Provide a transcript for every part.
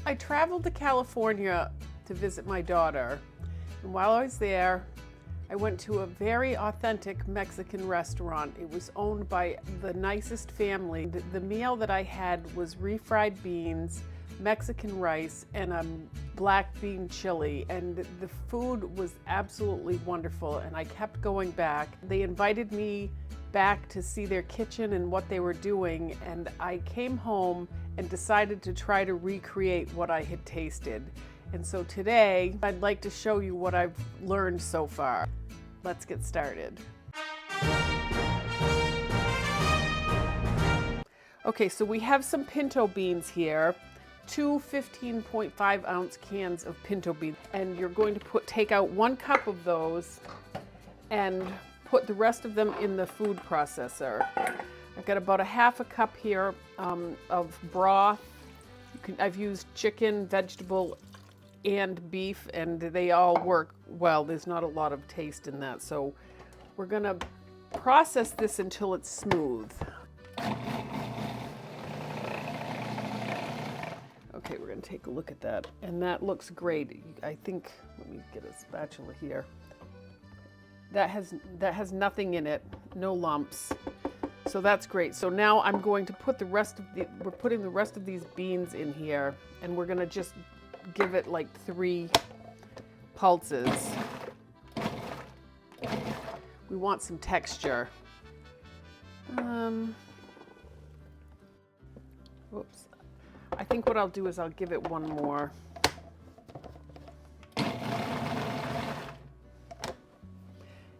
I traveled to California to visit my daughter, and while I was there, I went to a very authentic Mexican restaurant. It was owned by the nicest family. The meal that I had was refried beans, Mexican rice, and a black bean chili, and the food was absolutely wonderful, and I kept going back. They invited me back to see their kitchen and what they were doing, and I came home and decided to try to recreate what I had tasted. And so today, I'd like to show you what I've learned so far. Let's get started. Okay, so we have some pinto beans here, two 15.5 ounce cans of pinto beans, and you're going to take out 1 cup of those and put the rest of them in the food processor. I've got about a half a cup here of broth. I've used chicken, vegetable, and beef, and they all work well. There's not a lot of taste in that, so we're gonna process this until it's smooth. Okay, we're gonna take a look at that, and that looks great. I think, let me get a spatula here. That has nothing in it, no lumps. So that's great. So now I'm going to put we're putting the rest of these beans in here, and we're gonna just give it like 3 pulses. We want some texture. Whoops. I think what I'll do is I'll give it 1 more.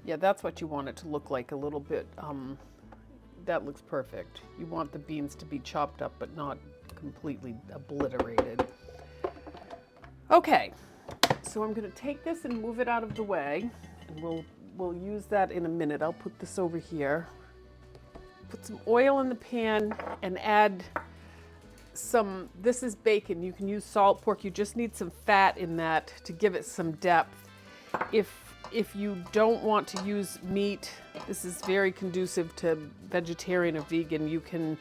Yeah, that's what you want it to look like, a little bit. That looks perfect. You want the beans to be chopped up but not completely obliterated. Okay, so I'm going to take this and move it out of the way, and we'll use that in a minute. I'll put this over here. Put some oil in the pan and add some, this is bacon. You can use salt pork. You just need some fat in that to give it some depth. If you don't want to use meat, this is very conducive to vegetarian or vegan. You can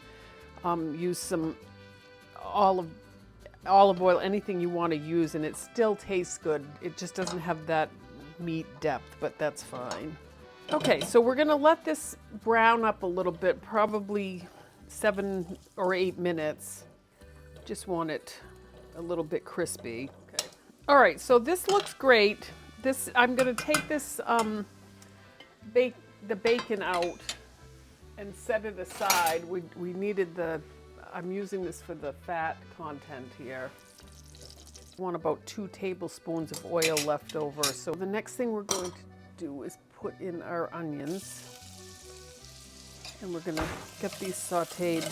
use some olive oil, anything you want to use, and it still tastes good. It just doesn't have that meat depth, but that's fine. Okay, so we're gonna let this brown up a little bit, probably 7 or 8 minutes. Just want it a little bit crispy. Okay. All right, so this looks great. I'm gonna take this the bacon out and set it aside. We needed I'm using this for the fat content here. I want about 2 tablespoons of oil left over. So the next thing we're going to do is put in our onions. And we're gonna get these sauteed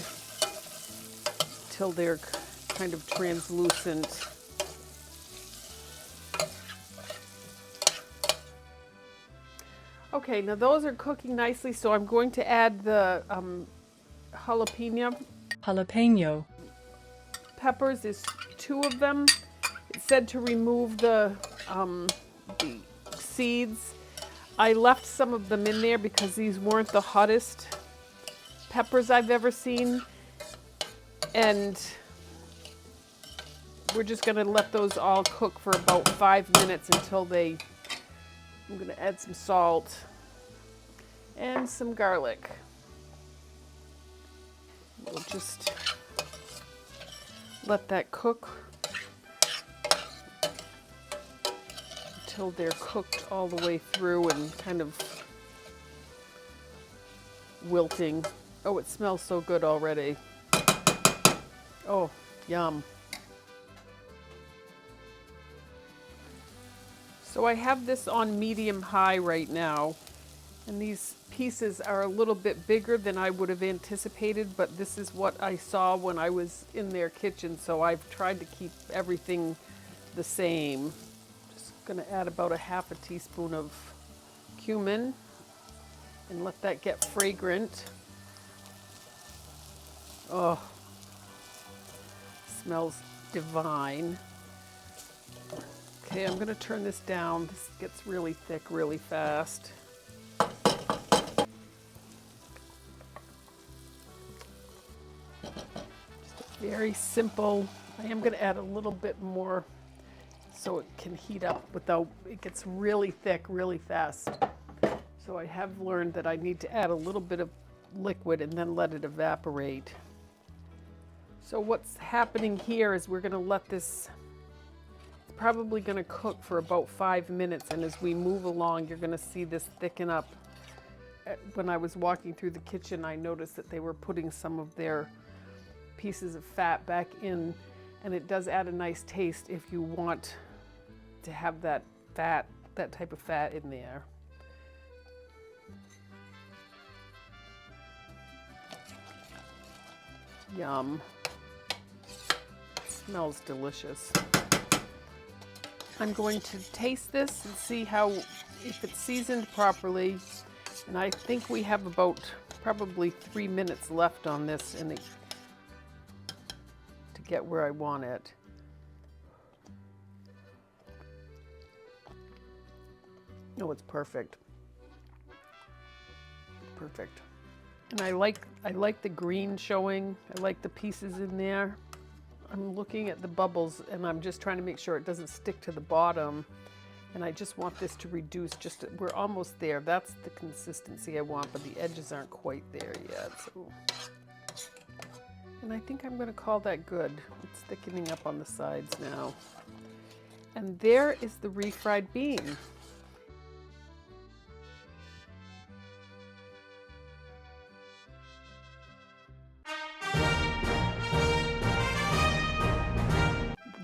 till they're kind of translucent. Okay, now those are cooking nicely, so I'm going to add the jalapeno peppers. There's 2 of them. It said to remove the seeds. I left some of them in there because these weren't the hottest peppers I've ever seen, and we're just gonna let those all cook for about 5 minutes until I'm gonna add some salt and some garlic. We'll just let that cook until they're cooked all the way through and kind of wilting. Oh, it smells so good already. Oh, yum. So I have this on medium-high right now, and these pieces are a little bit bigger than I would have anticipated, but this is what I saw when I was in their kitchen, so I've tried to keep everything the same. Just gonna add about a half a teaspoon of cumin and let that get fragrant. Oh, smells divine. Okay, I'm gonna turn this down. This gets really thick really fast. Just a very simple I am going to add a little bit more so it can heat up without, it gets really thick really fast. So I have learned that I need to add a little bit of liquid and then let it evaporate. So what's happening here is we're going to let this, it's probably going to cook for about 5 minutes, and as we move along you're going to see this thicken up. When I was walking through the kitchen, I noticed that they were putting some of their pieces of fat back in, and it does add a nice taste if you want to have that fat, that type of fat in there. Yum. Smells delicious. I'm going to taste this and see how, if it's seasoned properly. And I think we have about probably 3 minutes left on this to get where I want it. Oh, it's perfect. Perfect. And I like the green showing. I like the pieces in there. I'm looking at the bubbles and I'm just trying to make sure it doesn't stick to the bottom. And I just want this to reduce, we're almost there. That's the consistency I want, but the edges aren't quite there yet. So. And I think I'm gonna call that good. It's thickening up on the sides now. And there is the refried bean.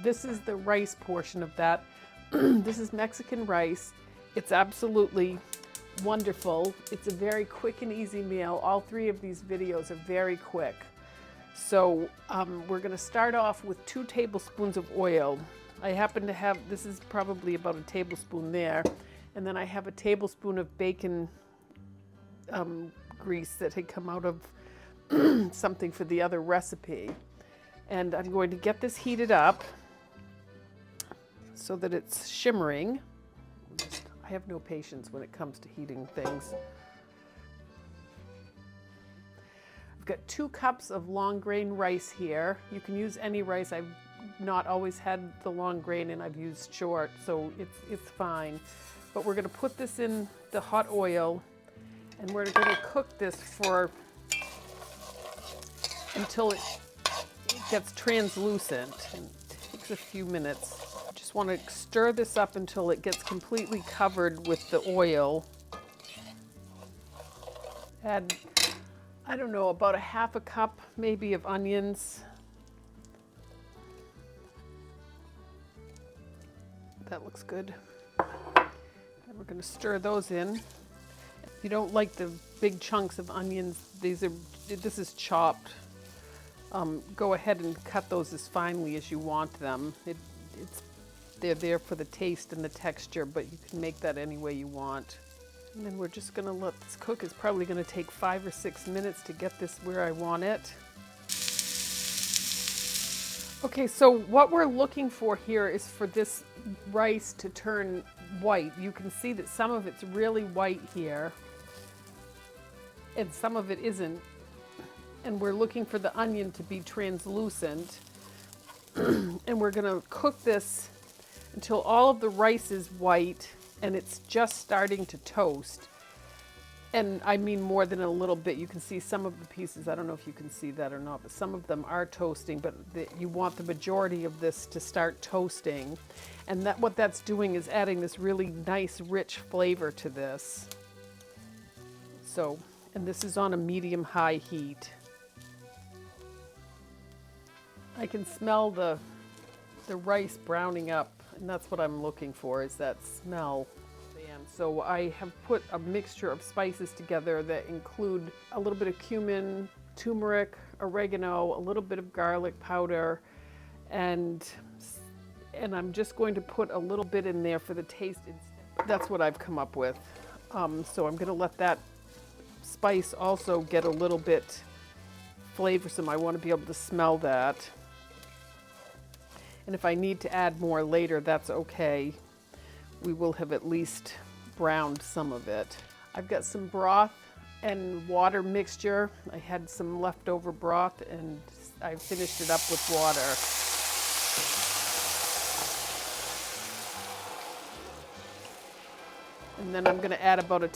This is the rice portion of that. This is Mexican rice. It's absolutely wonderful. It's a very quick and easy meal. All 3 of these videos are very quick. So we're going to start off with 2 tablespoons of oil. I happen to have, this is probably about a tablespoon there. And then I have a tablespoon of bacon grease that had come out of something for the other recipe. And I'm going to get this heated up so that it's shimmering. I have no patience when it comes to heating things. I've got 2 cups of long grain rice here. You can use any rice. I've not always had the long grain and I've used short, so it's fine. But we're gonna put this in the hot oil and we're gonna cook this for until it gets translucent. And it takes a few minutes. Just want to stir this up until it gets completely covered with the oil. Add, I don't know, about a half a cup maybe of onions. That looks good. And we're going to stir those in. If you don't like the big chunks of onions, this is chopped. Go ahead and cut those as finely as you want them. They're there for the taste and the texture, but you can make that any way you want. And then we're just gonna let this cook. It's probably gonna take 5 or 6 minutes to get this where I want it. Okay, so what we're looking for here is for this rice to turn white. You can see that some of it's really white here, and some of it isn't. And we're looking for the onion to be translucent. And we're gonna cook this until all of the rice is white and it's just starting to toast. And I mean more than a little bit. You can see some of the pieces, I don't know if you can see that or not, but some of them are toasting, but you want the majority of this to start toasting. And what that's doing is adding this really nice, rich flavor to this. So, and this is on a medium-high heat. I can smell the rice browning up, and that's what I'm looking for, is that smell. And so I have put a mixture of spices together that include a little bit of cumin, turmeric, oregano, a little bit of garlic powder, and I'm just going to put a little bit in there for the taste. That's what I've come up with. So I'm going to let that spice also get a little bit flavorsome. I want to be able to smell that. And if I need to add more later, that's okay. We will have at least browned some of it. I've got some broth and water mixture. I had some leftover broth and I finished it up with water. And then I'm going to add about a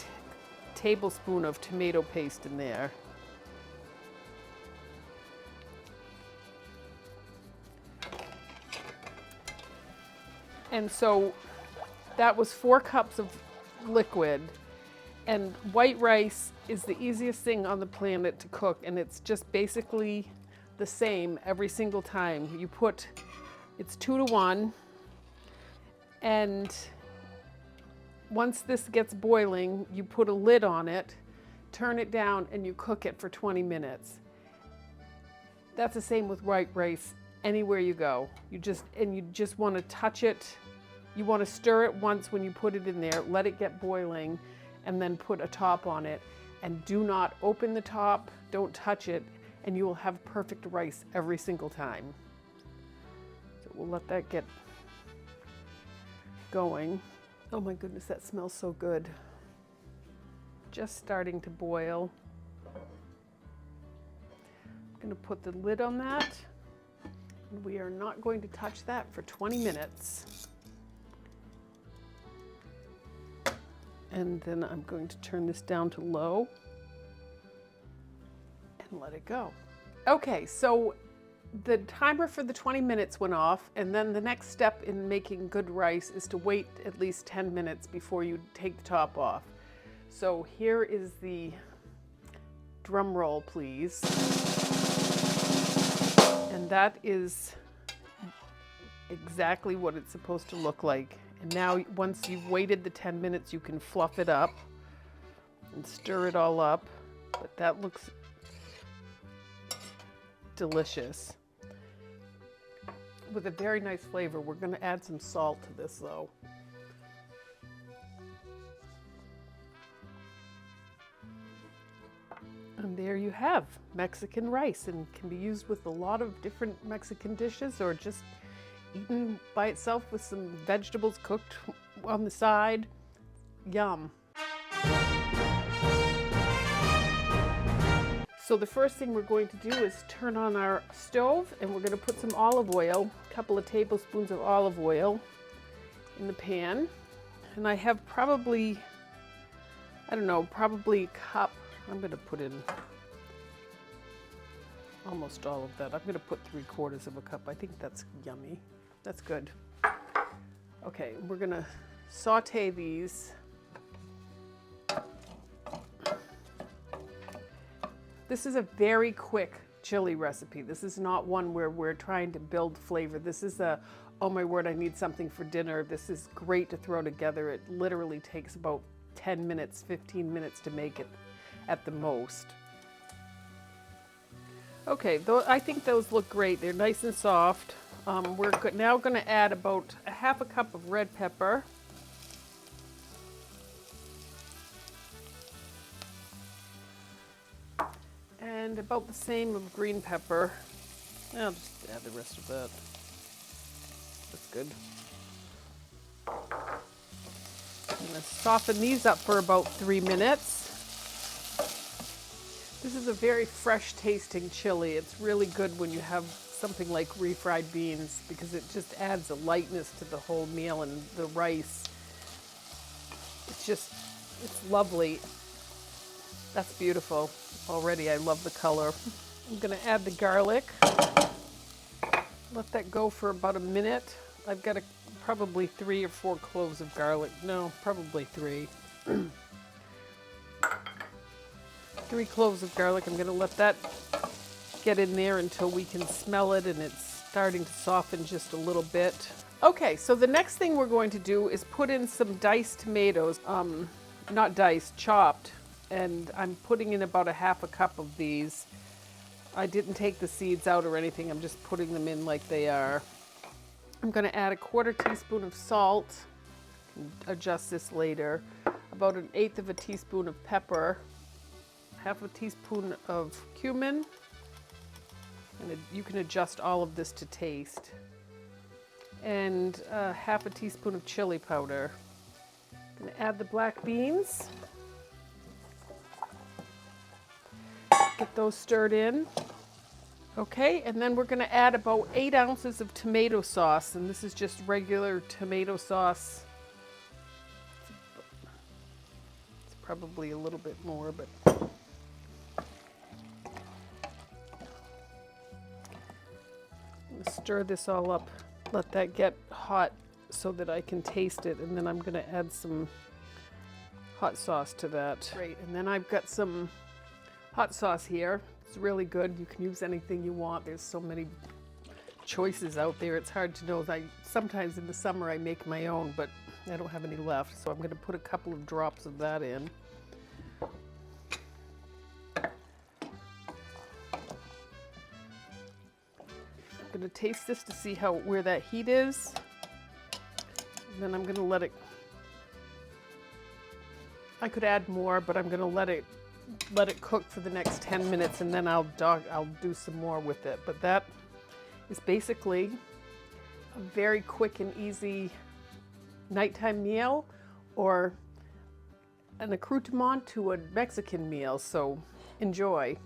tablespoon of tomato paste in there. And so that was 4 cups of liquid. And white rice is the easiest thing on the planet to cook, and it's just basically the same every single time. You put, it's 2 to 1, and once this gets boiling, you put a lid on it, turn it down, and you cook it for 20 minutes. That's the same with white rice anywhere you go. You just want to touch it. You want to stir it once when you put it in there, let it get boiling, and then put a top on it. And do not open the top, don't touch it, and you will have perfect rice every single time. So we'll let that get going. Oh my goodness, that smells so good. Just starting to boil. I'm going to put the lid on that. And we are not going to touch that for 20 minutes. And then I'm going to turn this down to low and let it go. Okay, so the timer for the 20 minutes went off, and then the next step in making good rice is to wait at least 10 minutes before you take the top off. So here is the drum roll, please. And that is exactly what it's supposed to look like. And now once you've waited the 10 minutes, you can fluff it up and stir it all up. But that looks delicious with a very nice flavor. We're going to add some salt to this though. And there you have Mexican rice, and can be used with a lot of different Mexican dishes, or just eaten by itself with some vegetables cooked on the side. Yum. So the first thing we're going to do is turn on our stove, and we're going to put some olive oil, a couple of tablespoons of olive oil in the pan. And I have probably, I don't know, probably a cup. I'm going to put in almost all of that. I'm going to put 3/4 of a cup. I think that's yummy. That's good. Okay, we're going to saute these. This is a very quick chili recipe. This is not one where we're trying to build flavor. This is a, oh my word, I need something for dinner. This is great to throw together. It literally takes about 10 minutes, 15 minutes to make it at the most. Okay, I think those look great. They're nice and soft. We're now going to add about a 1/2 cup of red pepper. And about the same of green pepper. I'll just add the rest of that. That's good. I'm going to soften these up for about 3 minutes. This is a very fresh tasting chili. It's really good when you have something like refried beans, because it just adds a lightness to the whole meal, and the rice. It's lovely. That's beautiful. Already I love the color. I'm going to add the garlic. Let that go for about a minute. I've got probably 3 or 4 cloves of garlic. No, probably 3. 3 cloves of garlic. I'm going to let that get in there until we can smell it, and it's starting to soften just a little bit. Okay, so the next thing we're going to do is put in some diced tomatoes. Not diced, chopped. And I'm putting in about a 1/2 cup of these. I didn't take the seeds out or anything. I'm just putting them in like they are. I'm going to add a 1/4 teaspoon of salt. Adjust this later. About 1/8 of a teaspoon of pepper. 1/2 teaspoon of cumin. And you can adjust all of this to taste. And 1/2 teaspoon of chili powder. I'm going to add the black beans. Get those stirred in. Okay, and then we're going to add about 8 ounces of tomato sauce, and this is just regular tomato sauce. probably a little bit more, but stir this all up, let that get hot so that I can taste it, and then I'm going to add some hot sauce to that. Great, and then I've got some hot sauce here. It's really good. You can use anything you want. There's so many choices out there. It's hard to know. Sometimes in the summer I make my own, but I don't have any left, so I'm going to put a couple of drops of that in. I'm going to taste this to see where that heat is, and then I'm going to let it. I could add more, but I'm going to let it cook for the next 10 minutes, and then I'll do some more with it. But that is basically a very quick and easy nighttime meal, or an accoutrement to a Mexican meal. So enjoy.